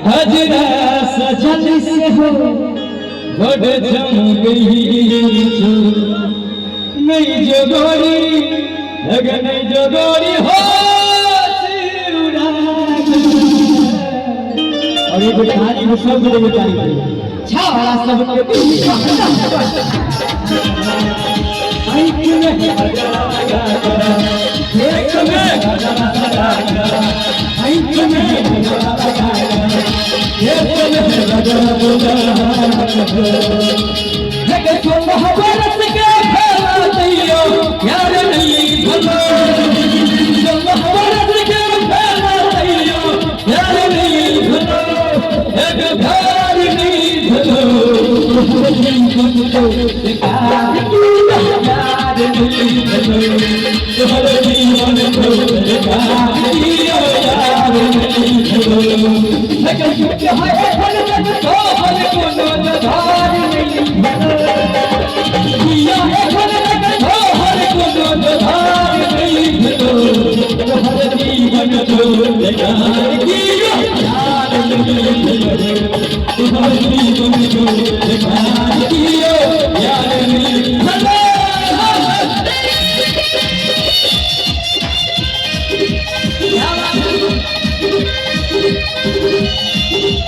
गजरा सजल से हो बड़ जम गई छो नहीं जोगोरी लगन जोगोरी हो और ये कहानी को सब लोग बताएंगे छाड़ा सब आई क्यों नहीं गजरा लगा एक में गजरा लगा आई क्यों नहीं गजरा लगा ये तो मेरे गजरा लगा है कि तुम मोहब्बत के फैलातियो यार नहीं भलो तुम मोहब्बत के फैलातियो यार नहीं भलो एक घर नहीं भलो यार नहीं भलो तुम्हारे जीवन को यार नहीं भलो लेकिन क्यों है तो हर कोनो धार नहीं भलो किया है तो हर कोनो धार नहीं भलो तुम्हारे जीवन को यार किया यार नहीं भलो तुम्हारे जीवन को